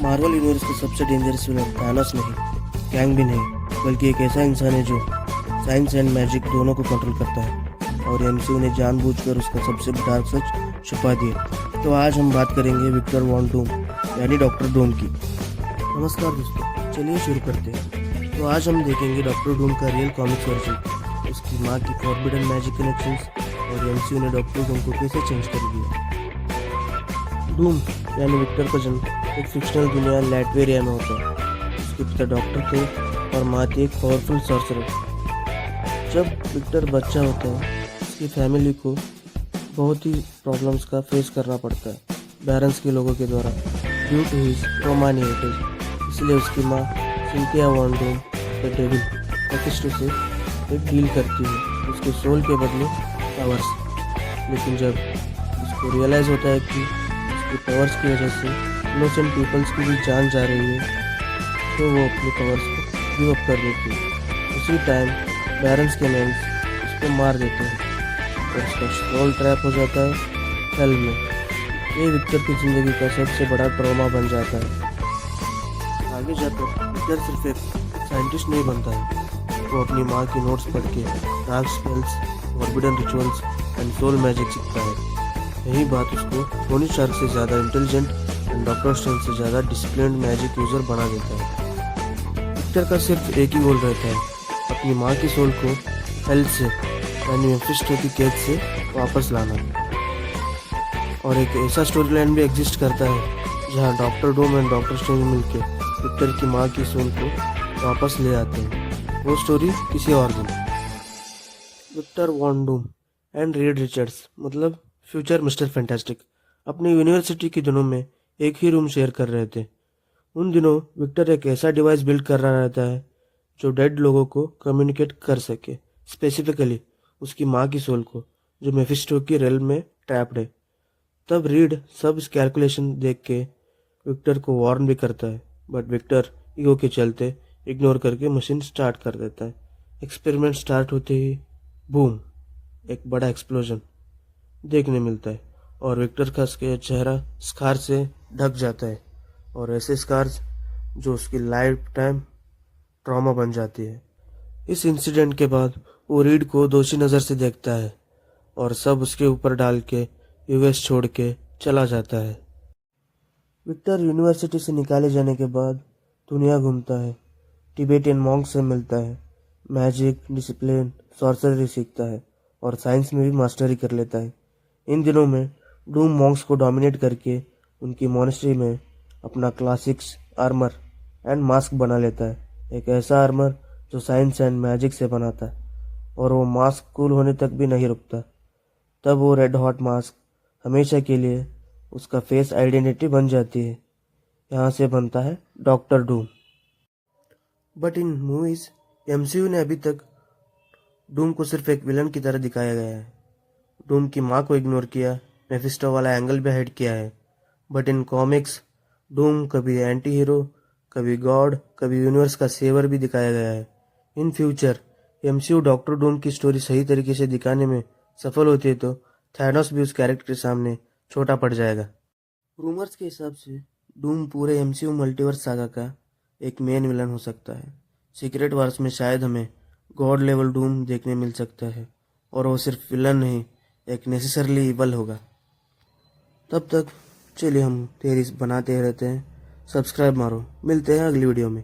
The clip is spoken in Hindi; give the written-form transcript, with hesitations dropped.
मार्वल यूनिवर्स का सबसे डेंजरस विलन थानोस नहीं, कैंग भी नहीं, बल्कि एक ऐसा इंसान है जो साइंस एंड मैजिक दोनों को कंट्रोल करता है और एमसीयू ने जानबूझकर उसका सबसे डार्क सच छुपा दिया। तो आज हम बात करेंगे विक्टर वॉन डूम यानी डॉक्टर डूम की। नमस्कार दोस्तों, चलिए शुरू करते हैं। तो आज हम देखेंगे डॉक्टर डूम का रियल कॉमिक्स वर्जन, उसकी माँ की फॉरबिडन मैजिक कनेक्शंस और एमसीयू ने डॉक्टर डूम को कैसे चेंज कर दिया। डूम यानी विक्टर का जन्म एक फिक्शनल दुनिया लैटवेरिया में होता है। उसके पिता डॉक्टर थे और माँ थी एक पावरफुल सॉर्सरर। जब विक्टर बच्चा होता है, उसकी फैमिली को बहुत ही प्रॉब्लम्स का फेस करना पड़ता है बैरन्स के लोगों के द्वारा due to his trauma inheritance. इसलिए उसकी माँ Cynthia von Doom the devil Mephisto से एक डील करती है उसके सोल के बदले पावर्स। लेकिन जब उसको रियलाइज़ होता है कि उसकी पावर्स की वजह से इनोसेंट पीपल्स की भी जान जा रही है, तो वो अपनी पावर्स को गिव अप कर देती है। उसी टाइम बैरन्स के मेंस उसको मार देते हैं और उसका सोल ट्रैप हो जाता है हेल में। ये विक्टर की ज़िंदगी का सबसे बड़ा ट्रॉमा बन जाता है। आगे जाकर विक्टर सिर्फ एक साइंटिस्ट नहीं बनता है, वो अपनी माँ की नोट्स पढ़ के dark spells, forbidden rituals and soul magic सीखता है। यही बात उसको टोनी स्टार्क से ज़्यादा इंटेलिजेंट एंड डॉक्टर स्ट्रेंज से ज़्यादा डिसिप्लिन्ड मैजिक यूज़र बना देता है। विक्टर का सिर्फ एक ही गोल रहता है, अपनी माँ की सोल को हेल से यानी मेफिस्टो की कैद से वापस लाना। और एक ऐसा स्टोरी लाइन भी एग्जिस्ट करता है जहाँ doctor Doom and doctor strange मिलकर विक्टर की माँ की सोल को वापस ले आते हैं। वो स्टोरी किसी और दिन। Victor von Doom and Reed Richards मतलब फ्यूचर मिस्टर फैंटास्टिक अपनी यूनिवर्सिटी के दिनों में एक ही रूम शेयर कर रहे थे। उन दिनों विक्टर एक ऐसा डिवाइस बिल्ड कर रहा रहता है जो डेड लोगों को कम्युनिकेट कर सके, स्पेसिफिकली उसकी माँ की सोल को जो मेफिस्टो की रेल में ट्रैप्ड है। तब रीड सब इस कैलकुलेशन देख के विक्टर को वार्न भी करता है, बट विक्टर ईगो के चलते इग्नोर करके मशीन स्टार्ट कर देता है। एक्सपेरिमेंट स्टार्ट होते ही बूम, एक बड़ा एक्सप्लोजन देखने मिलता है और विक्टर का चेहरा स्कार से ढक जाता है और ऐसे स्कार्स जो उसकी लाइफ टाइम ट्रॉमा बन जाती है। इस इंसिडेंट के बाद वो रीड को दोषी नज़र से देखता है और सब उसके ऊपर डाल के यूएस छोड़ के चला जाता है। विक्टर यूनिवर्सिटी से निकाले जाने के बाद दुनिया घूमता है, टिबेटियन मॉन्क से मिलता है, मैजिक, डिसिप्लिन, सॉर्सरी सीखता है और साइंस में भी मास्टरी कर लेता है। इन दिनों में डूम मॉन्क्स को डोमिनेट करके उनकी मॉनेस्ट्री में अपना क्लासिक्स आर्मर एंड मास्क बना लेता है। एक ऐसा आर्मर जो साइंस एंड मैजिक से बनाता है और वो मास्क कूल होने तक भी नहीं रुकता। तब वो रेड हॉट मास्क हमेशा के लिए उसका फेस आइडेंटिटी बन जाती है। यहाँ से बनता है doctor Doom. But in movies MCU ने अभी तक डूम को सिर्फ एक विलन की तरह दिखाया गया है। डूम की माँ को इग्नोर किया, मेफिस्टो वाला एंगल भी हाइड किया है। बट इन कॉमिक्स डूम कभी एंटी हीरो, कभी गॉड, कभी यूनिवर्स का सेवर भी दिखाया गया है। In future MCU doctor Doom की स्टोरी सही तरीके से दिखाने में सफल होती है तो थैनोस भी उस कैरेक्टर के सामने छोटा पड़ जाएगा। रूमर्स के हिसाब से डूम पूरे एमसीयू मल्टीवर्स सागा का एक मेन विलन हो सकता है। सीक्रेट वार्स में शायद हमें गॉड लेवल डूम देखने मिल सकता है और वो सिर्फ विलन नहीं, एक नेसेसरली इवल होगा। तब तक चलिए हम थेरीज बनाते रहते हैं। सब्सक्राइब मारो, मिलते हैं अगली वीडियो में।